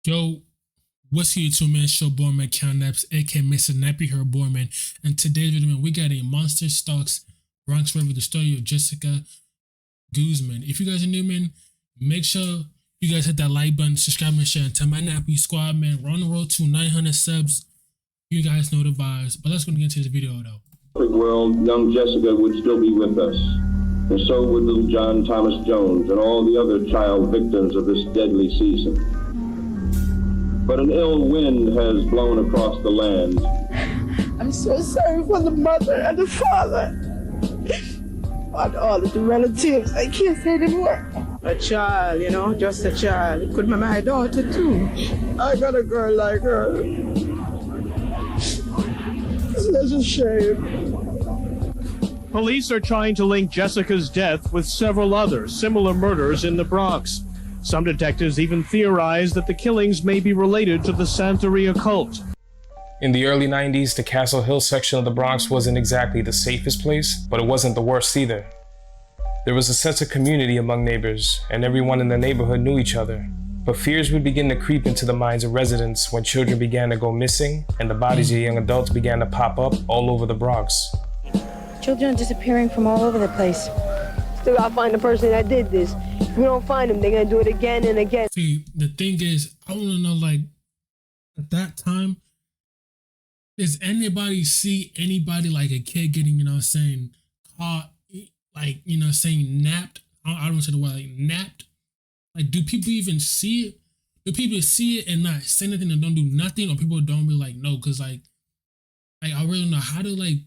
Yo, what's here to man? Show boy man Count Naps, aka Mr. Nappy Her Boy Man. And today's video, man, we got a monster Stalks Bronx River, the story of Jessica Guzman. If you guys are new, man, make sure you guys hit that like button, subscribe and share. And tell my Nappy squad, man, we're on the road to 900 subs. You guys know the vibes. But let's go get into this video though. Perfect world, young Jessica would still be with us. And so would little John Thomas Jones and all the other child victims of this deadly season. But an ill wind has blown across the land. I'm so sorry for the mother and the father. And all of the relatives. I can't say anymore. A child, you know, just a child. It could be my daughter too. I got a girl like her. It's such a shame. Police are trying to link Jessica's death with several other similar murders in the Bronx. Some detectives even theorize that the killings may be related to the Santeria cult. In the early 90s, the Castle Hill section of the Bronx wasn't exactly the safest place, but it wasn't the worst either. There was a sense of community among neighbors, and everyone in the neighborhood knew each other. But fears would begin to creep into the minds of residents when children began to go missing and the bodies of young adults began to pop up all over the Bronx. Children are disappearing from all over the place. Still gotta find the person that did this. If we don't find them, they're gonna do it again and again. See, the thing is, I want to know, like, at that time, does anybody see anybody, like a kid getting, you know what I'm saying, caught, like, you know, saying napped? I don't say the word, like, napped. Like, do people even see it? Do people see it and not say anything and don't do nothing? Or people don't be like, no, because, like, I really don't know how do, like,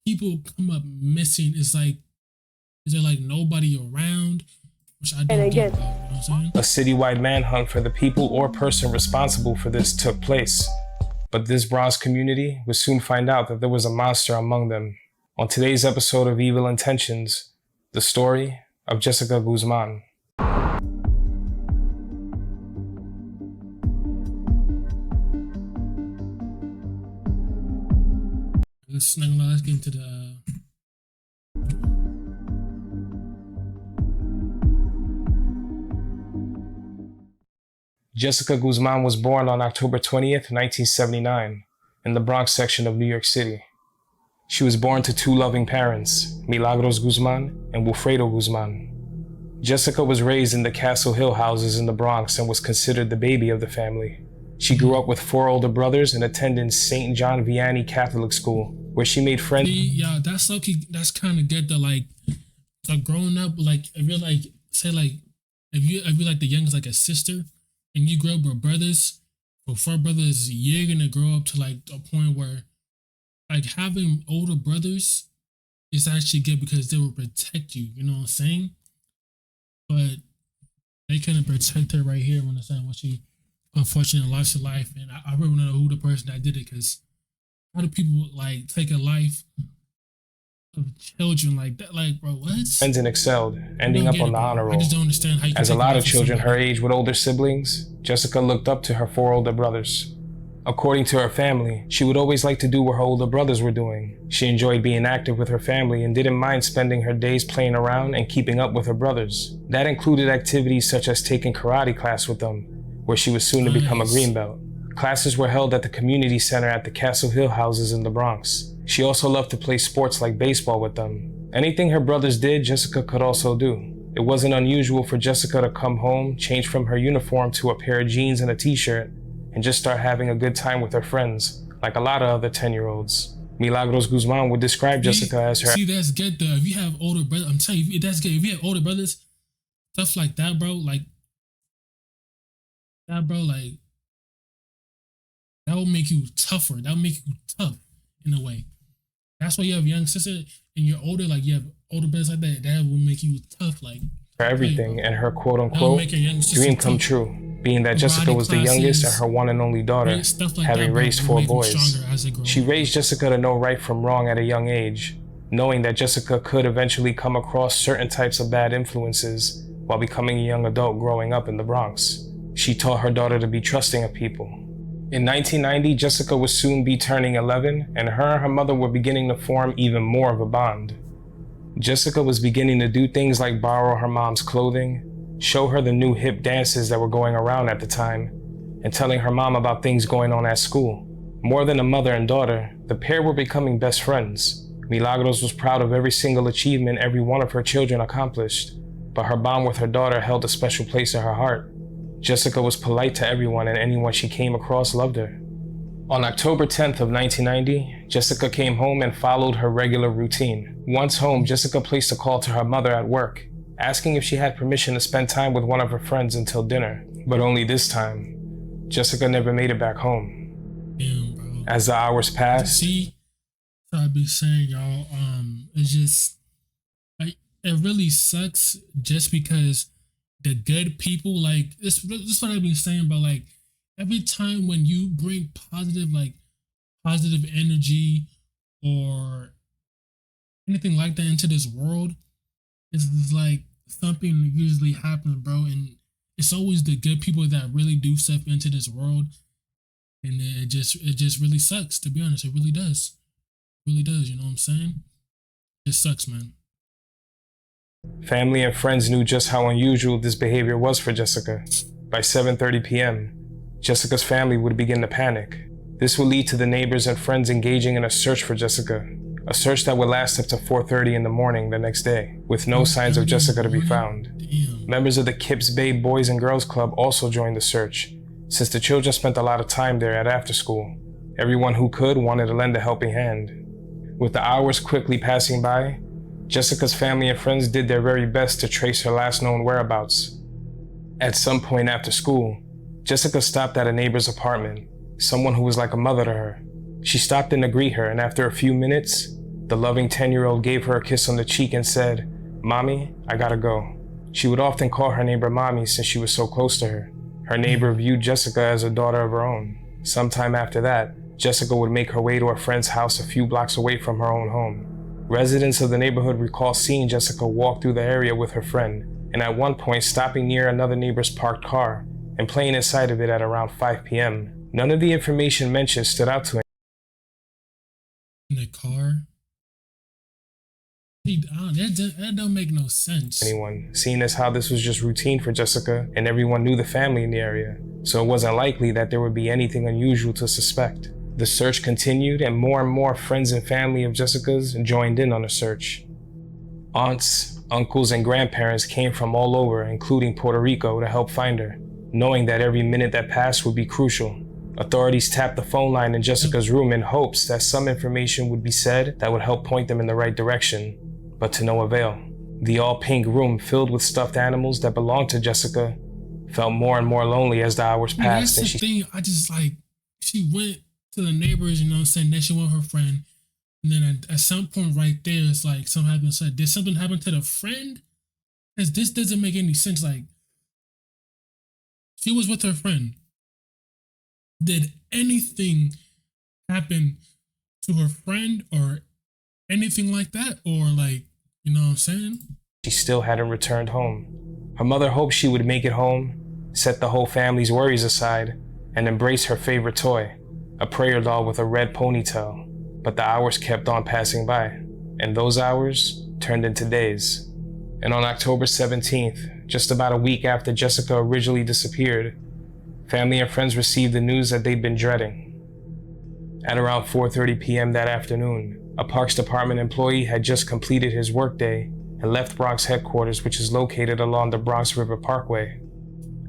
people come up missing. It's like, is there, like, nobody around? Which I don't get, though, you know what I'm saying? A citywide manhunt for the people or person responsible for this took place. But this Bronx community would soon find out that there was a monster among them. On today's episode of Evil Intentions, the story of Jessica Guzman. Let's get into the... Jessica Guzman was born on October 20th, 1979, in the Bronx section of New York City. She was born to two loving parents, Milagros Guzman and Wilfredo Guzman. Jessica was raised in the Castle Hill houses in the Bronx and was considered the baby of the family. She grew up with four older brothers and attended St. John Vianney Catholic School, where she made friends. Yeah, that's okay. That's kind of good. That like growing up, like if you're like, say like, if you're like the youngest, like a sister, and you grow up with brothers, or four brothers, you're gonna grow up to like a point where, like, having older brothers is actually good because they will protect you. You know what I'm saying? But they couldn't protect her right here when I'm saying what she unfortunately lost her life, and I really want to know who the person that did it, because how do people like take a life of children like that? Like, bro, what? Friends and excelled, ending up on the honor roll. I just don't understand how you can As a take lot life of children her somebody. age with older siblings, Jessica looked up to her four older brothers. According to her family, she would always like to do what her older brothers were doing. She enjoyed being active with her family and didn't mind spending her days playing around and keeping up with her brothers. That included activities such as taking karate class with them, where she was soon to become a green belt. Classes were held at the community center at the Castle Hill houses in the Bronx. She also loved to play sports like baseball with them. Anything her brothers did, Jessica could also do. It wasn't unusual for Jessica to come home, change from her uniform to a pair of jeans and a t-shirt, and just start having a good time with her friends, like a lot of other 10-year-olds. Milagros Guzman would describe Jessica as her... See, that's good though. If you have older brothers, I'm telling you, that's good. If you have older brothers, stuff like that, bro, like, that, bro, like, that will make you tougher. That will make you tough in a way. That's why you have a young sister and you're older, like you have older brothers like that. That will make you tough, like, for everything, like, and her quote-unquote dream come true, being that Jessica was the youngest and her one and only daughter, like having that, raised four boys. She up. raised Jessica to know right from wrong at a young age, knowing that Jessica could eventually come across certain types of bad influences while becoming a young adult growing up in the Bronx. She taught her daughter to be trusting of people. In 1990, Jessica would soon be turning 11, and her mother were beginning to form even more of a bond. Jessica was beginning to do things like borrow her mom's clothing, show her the new hip dances that were going around at the time, and telling her mom about things going on at school. More than a mother and daughter, the pair were becoming best friends. Milagros was proud of every single achievement every one of her children accomplished, but her bond with her daughter held a special place in her heart. Jessica was polite to everyone, and anyone she came across loved her. On October 10th of 1990, Jessica came home and followed her regular routine. Once home, Jessica placed a call to her mother at work, asking if she had permission to spend time with one of her friends until dinner. But only this time, Jessica never made it back home. Damn, bro. As the hours passed, See, so I be saying, y'all, it's just like it really sucks just because the good people, like this is what I've been saying about, like, every time when you bring positive energy or anything like that into this world, it's like something usually happens, bro. And it's always the good people that really do stuff into this world. And it just really sucks, to be honest. It really does. It really does, you know what I'm saying? It sucks, man. family and friends knew just how unusual this behavior was for Jessica. By 7:30 p.m., Jessica's family would begin to panic. This would lead to the neighbors and friends engaging in a search for Jessica, a search that would last up to 4:30 in the morning the next day, with no signs of Jessica to be found. Damn. Members of the Kips Bay Boys and Girls Club also joined the search, since the children spent a lot of time there at after school. Everyone who could wanted to lend a helping hand. With the hours quickly passing by, Jessica's family and friends did their very best to trace her last known whereabouts. At some point after school, Jessica stopped at a neighbor's apartment, someone who was like a mother to her. She stopped in to greet her, and after a few minutes, the loving 10-year-old gave her a kiss on the cheek and said, "Mommy, I gotta go." She would often call her neighbor Mommy since she was so close to her. Her neighbor viewed Jessica as a daughter of her own. Sometime after that, Jessica would make her way to a friend's house a few blocks away from her own home. Residents of the neighborhood recall seeing Jessica walk through the area with her friend, and at one point stopping near another neighbor's parked car and playing inside of it at around 5 p.m. None of the information mentioned stood out to In the car? That don't make no sense. anyone, seeing as how this was just routine for Jessica and everyone knew the family in the area, so it wasn't likely that there would be anything unusual to suspect. The search continued, and more friends and family of Jessica's joined in on the search. Aunts, uncles, and grandparents came from all over, including Puerto Rico, to help find her, knowing that every minute that passed would be crucial. Authorities tapped the phone line in Jessica's room in hopes that some information would be said that would help point them in the right direction, but to no avail. The all-pink room filled with stuffed animals that belonged to Jessica felt more and more lonely as the hours passed. That's the thing. I just, like, she went to the neighbors, you know what I'm saying? Then she went with her friend. And then at some point right there, it's like something happened. So did something happen to the friend? Because this doesn't make any sense. Like, she was with her friend. Did anything happen to her friend or anything like that? Or, like, you know what I'm saying? She still hadn't returned home. Her mother hoped she would make it home, set the whole family's worries aside, and embrace her favorite toy, a prayer doll with a red ponytail. But the hours kept on passing by, and those hours turned into days. And on October 17th, just about a week after Jessica originally disappeared, family and friends received the news that they'd been dreading. At around 4:30 p.m. that afternoon, a Parks Department employee had just completed his workday and left Bronx headquarters, which is located along the Bronx River Parkway.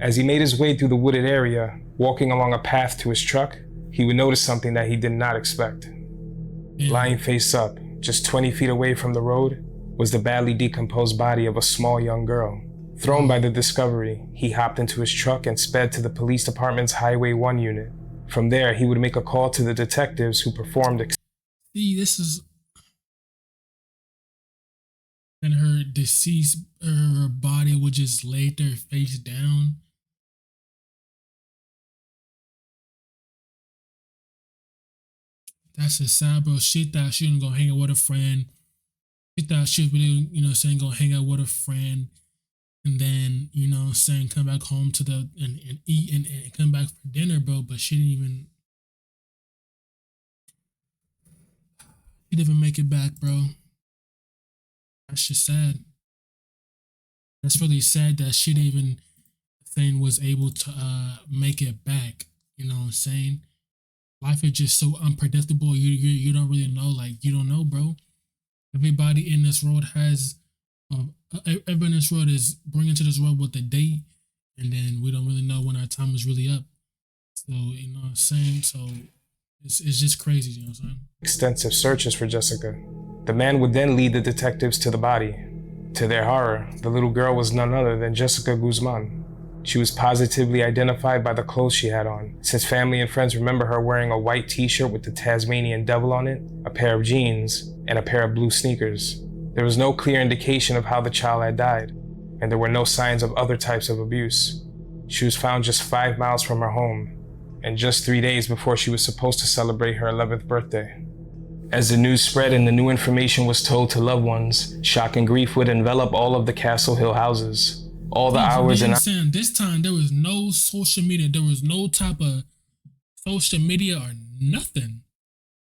As he made his way through the wooded area, walking along a path to his truck, he would notice something that he did not expect. Lying face up, just 20 feet away from the road, was the badly decomposed body of a small young girl. Thrown by the discovery, he hopped into his truck and sped to the police department's Highway 1 unit. From there, he would make a call to the detectives who performed. See, this is. And her deceased, her body would just lay there face down. That's just sad, bro. She thought she was gonna hang out with a friend. She thought she was really, you know what I'm saying, gonna hang out with a friend. And then, you know what I'm saying, come back home to the, and eat and come back for dinner, bro. But she didn't even make it back, bro. That's just sad. That's really sad that she didn't even saying was able to make it back. You know what I'm saying? Life is just so unpredictable. You don't really know. Like, you don't know, bro. Everybody in this world has, everybody in this world is bringing to this world with a date, and then we don't really know when our time is really up. So, you know what I'm saying? So it's just crazy, you know what I'm saying? Extensive searches for Jessica. The man would then lead the detectives to the body. To their horror, the little girl was none other than Jessica Guzman. She was positively identified by the clothes she had on, since family and friends remember her wearing a white t-shirt with the Tasmanian devil on it, a pair of jeans, and a pair of blue sneakers. There was no clear indication of how the child had died, and there were no signs of other types of abuse. She was found just 5 miles from her home, and just 3 days before she was supposed to celebrate her 11th birthday. As the news spread and the new information was told to loved ones, shock and grief would envelop all of the Castle Hill houses. All the hours and saying this time there was no social media, there was no type of social media or nothing.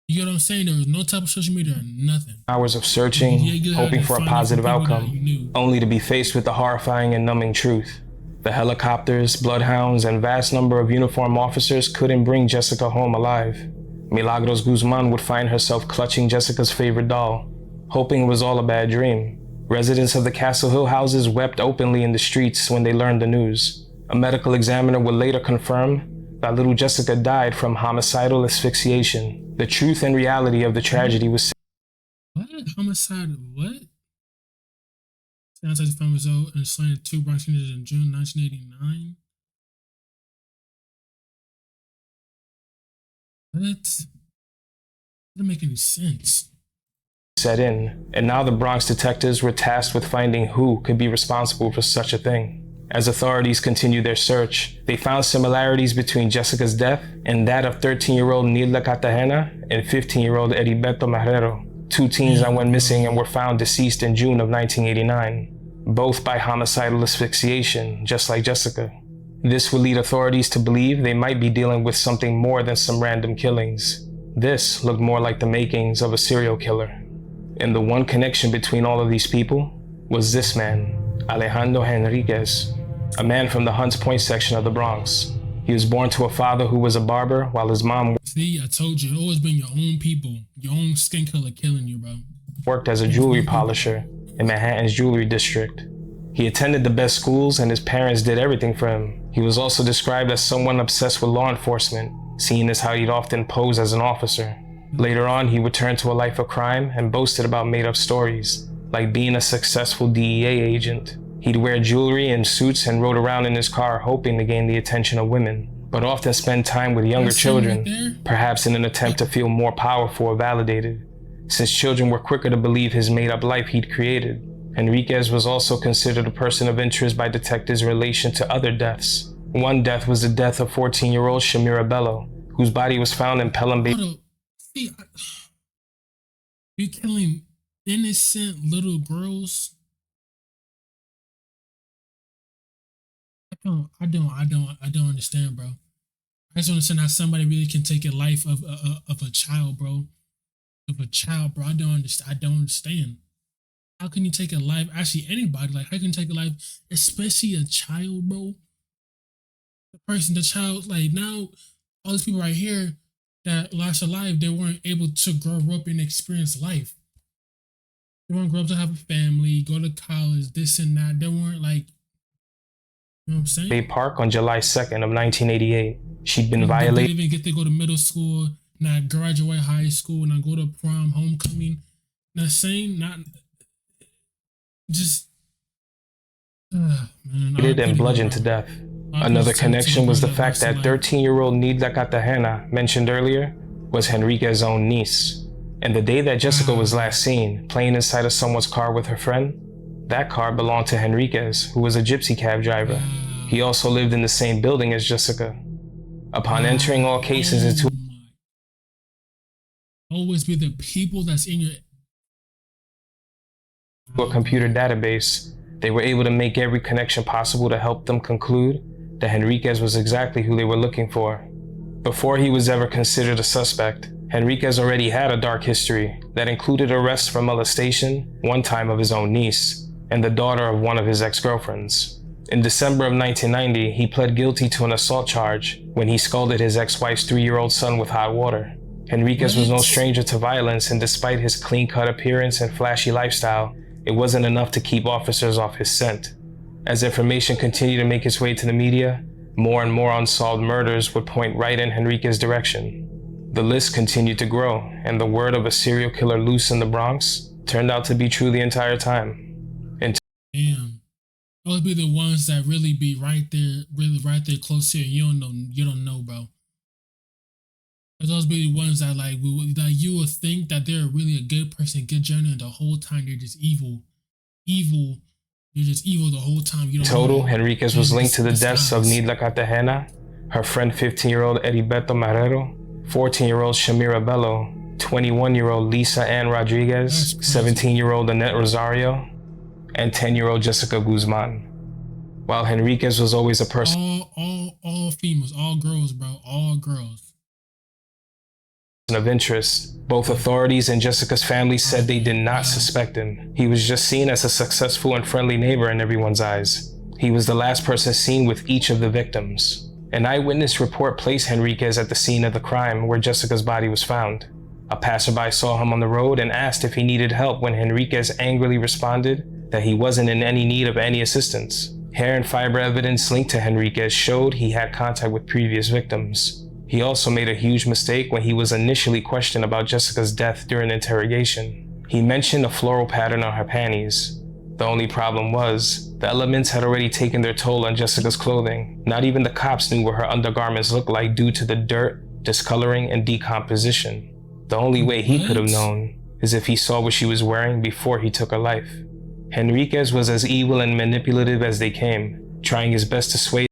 You get what I'm saying? There was no type of social media or nothing. Hours of searching, hoping for a positive outcome, only to be faced with the horrifying and numbing truth. The helicopters, bloodhounds, and vast number of uniformed officers couldn't bring Jessica home alive. Milagros Guzman would find herself clutching Jessica's favorite doll, hoping it was all a bad dream. Residents of the Castle Hill houses wept openly in the streets when they learned the news. A medical examiner would later confirm that little Jessica died from homicidal asphyxiation. The truth and reality of the tragedy was... What? Homicide? What? Outside the family result and slain 2 Bronx teenagers in June 1989. What? Doesn't make any sense. Set in, and now the Bronx detectives were tasked with finding who could be responsible for such a thing. As authorities continued their search, they found similarities between Jessica's death and that of 13-year-old Nilda Cartagena and 15-year-old Heriberto Marrero, 2 teens that went missing and were found deceased in June of 1989, both by homicidal asphyxiation, just like Jessica. This would lead authorities to believe they might be dealing with something more than some random killings. This looked more like the makings of a serial killer. And the one connection between all of these people was this man, Alejandro Henriquez, a man from the Hunts Point section of the Bronx. He was born to a father who was a barber while his mom... See, I told you, it always been your own people, your own skin color killing you, bro. ...worked as a jewelry polisher in Manhattan's jewelry district. He attended the best schools and his parents did everything for him. He was also described as someone obsessed with law enforcement, seeing as how he'd often pose as an officer. Later on, he returned to a life of crime and boasted about made-up stories, like being a successful DEA agent. He'd wear jewelry and suits and rode around in his car hoping to gain the attention of women, but often spend time with younger children, perhaps in an attempt to feel more powerful or validated. Since children were quicker to believe his made-up life he'd created, Henriquez was also considered a person of interest by detectives in relation to other deaths. One death was the death of 14-year-old Shamira Bello, whose body was found in Pelham Bay. See, you killing innocent little girls. I don't understand, bro. I just don't understand how somebody really can take a life of a child, bro. Of a child, bro. I don't understand. How can you take a life? Actually, anybody. Like, how can you take a life, especially a child, bro? The child. Like now, all these people right here that lost their life, they weren't able to grow up and experience life. They weren't grow up to have a family, go to college, this and that. They weren't like, you know what I'm saying? Bay Park on July 2nd of 1988. She'd been violated. They didn't even get to go to middle school, not graduate high school, not go to prom, homecoming. Not saying, not just, man. And bludgeoned to death. Another connection was the fact that 13-year-old Nilda Cartagena, mentioned earlier, was Henriquez's own niece. And the day that Jessica was last seen, playing inside of someone's car with her friend, that car belonged to Henriquez, who was a gypsy cab driver. He also lived in the same building as Jessica. Upon entering all cases into always be the people that's in your a computer database, they were able to make every connection possible to help them conclude that Henriquez was exactly who they were looking for. Before he was ever considered a suspect, Henriquez already had a dark history that included arrests for molestation, one time of his own niece, and the daughter of one of his ex-girlfriends. In December of 1990, he pled guilty to an assault charge when he scalded his ex-wife's 3-year-old son with hot water. Henriquez was no stranger to violence, and despite his clean-cut appearance and flashy lifestyle, it wasn't enough to keep officers off his scent. As information continued to make its way to the media, more and more unsolved murders would point right in Henriquez's direction. The list continued to grow, and the word of a serial killer loose in the Bronx turned out to be true the entire time. Damn. Those be the ones that really be right there, really right there close here. You don't know, bro. Those be the ones that like you would think that they're really a good person, good journey, and the whole time they're just evil. You're just evil the whole time. You don't Total, know. Henriquez was linked to the deaths of Nidla Cartagena, her friend 15-year-old Heriberto Marrero, 14-year-old Shamira Bello, 21-year-old Lisa Ann Rodriguez, 17-year-old Annette Rosario, and 10-year-old Jessica Guzman. While Henriquez was always a person all females, all girls, bro, all girls. of interest, both authorities and Jessica's family said they did not suspect him. He was just seen as a successful and friendly neighbor in everyone's eyes. He was the last person seen with each of the victims. An eyewitness report placed Henriquez at the scene of the crime where Jessica's body was found. A passerby saw him on the road and asked if he needed help when Henriquez angrily responded that he wasn't in any need of any assistance. Hair and fiber evidence linked to Henriquez showed he had contact with previous victims. He also made a huge mistake when he was initially questioned about Jessica's death during interrogation. He mentioned a floral pattern on her panties. The only problem was, the elements had already taken their toll on Jessica's clothing. Not even the cops knew what her undergarments looked like due to the dirt, discoloring, and decomposition. The only way he could have known is if he saw what she was wearing before he took her life. Henriquez was as evil and manipulative as they came, trying his best to sway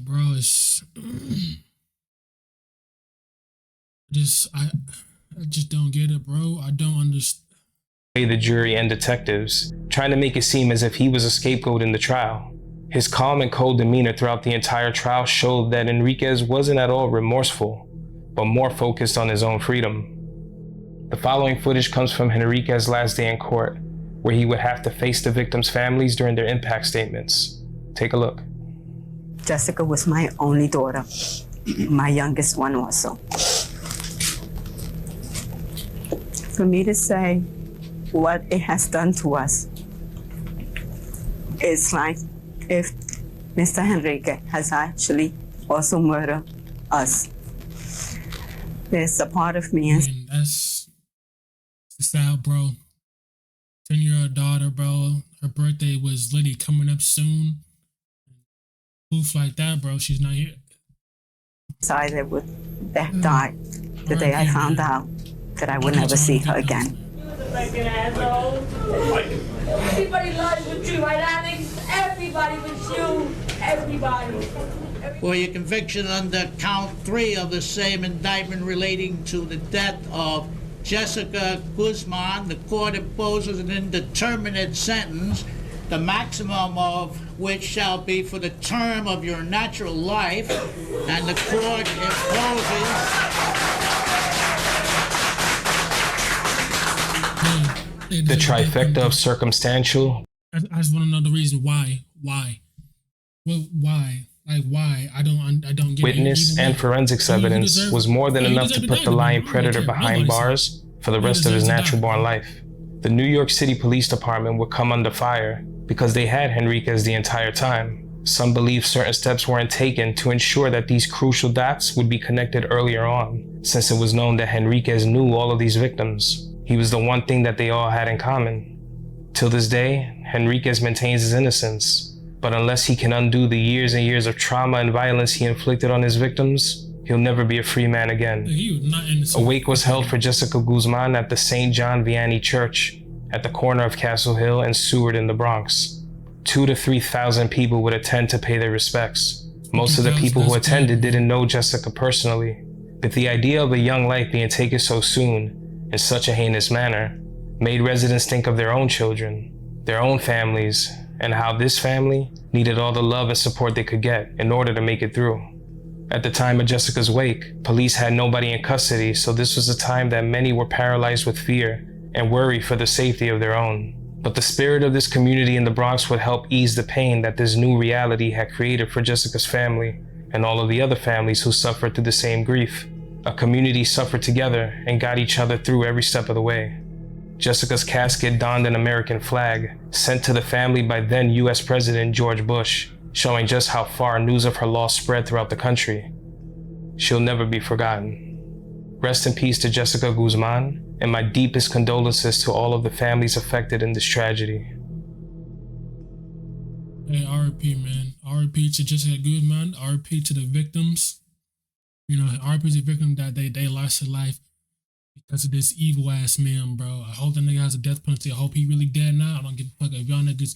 Bro, I just don't get it, bro. I don't understand. the jury and detectives, trying to make it seem as if he was a scapegoat in the trial. His calm and cold demeanor throughout the entire trial showed that Henriquez wasn't at all remorseful, but more focused on his own freedom. The following footage comes from Henriquez's last day in court, where he would have to face the victims' families during their impact statements. Take a look. Jessica was my only daughter, my youngest one also. For me to say what it has done to us, it's like if Mr. Henrique has actually also murdered us. There's a part of me. Man, that's sad, bro. 10-year-old daughter, bro. Her birthday was literally coming up soon. Poof like that, bro. She's not here. Decided that died the day I found out that I would never see her again. Like an asshole. Everybody lies with you, right, Alex? Everybody with you. Everybody. For your conviction under count 3 of the same indictment relating to the death of Jessica Guzman, the court imposes an indeterminate sentence, the maximum of which shall be for the term of your natural life, and the court imposes The trifecta of circumstantial. I just want to know the reason why. Well, why? Like why? I don't get Witness it. and forensics evidence was more than enough to put the lying predator behind bars for the rest of his natural-born life. The New York City Police Department would come under fire because they had Henriquez the entire time. Some believe certain steps weren't taken to ensure that these crucial dots would be connected earlier on, since it was known that Henriquez knew all of these victims. He was the one thing that they all had in common. Till this day, Henriquez maintains his innocence, but unless he can undo the years and years of trauma and violence he inflicted on his victims, he'll never be a free man again. He was not innocent. A wake was held for Jessica Guzman at the St. John Vianney Church at the corner of Castle Hill and Seward in the Bronx. 2,000 to 3,000 people would attend to pay their respects. Most of the people who attended didn't know Jessica personally, but the idea of a young life being taken so soon in such a heinous manner made residents think of their own children, their own families, and how this family needed all the love and support they could get in order to make it through. At the time of Jessica's wake, police had nobody in custody, so this was a time that many were paralyzed with fear and worry for the safety of their own. But the spirit of this community in the Bronx would help ease the pain that this new reality had created for Jessica's family and all of the other families who suffered through the same grief. A community suffered together and got each other through every step of the way. Jessica's casket donned an American flag, sent to the family by then US President George Bush, showing just how far news of her loss spread throughout the country. She'll never be forgotten. Rest in peace to Jessica Guzman, and my deepest condolences to all of the families affected in this tragedy. Hey, RIP, man. RIP to Jessica Guzman. RIP to the victims. You know, RIP to the victim that they lost their life because of this evil ass man, bro. I hope the nigga has a death penalty. I hope he really dead now. I don't give a fuck if y'all niggas.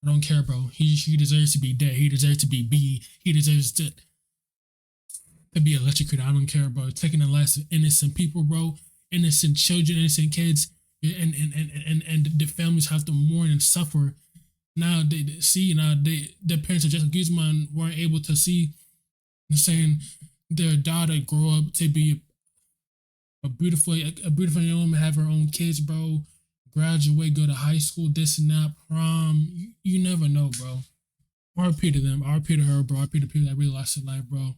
I don't care, bro. He deserves to be dead. He deserves to be beat. He deserves to be electrocuted. I don't care, bro. Taking the lives of innocent people, bro. Innocent children, innocent kids, and the families have to mourn and suffer. Now their parents of Jessica Guzman weren't able to see and saying their daughter grow up to be a beautiful young woman, have her own kids, bro. Graduate, go to high school, this and that, prom. You never know, bro. RP to them. RP to her, bro. RP to people that really lost their life, bro.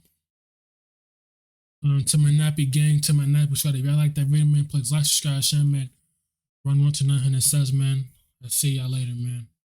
To my nappy gang, to my nappy squad. If y'all like that video, man, please like, subscribe, share, man. Run 1 to 900 subs, man. I'll see y'all later, man.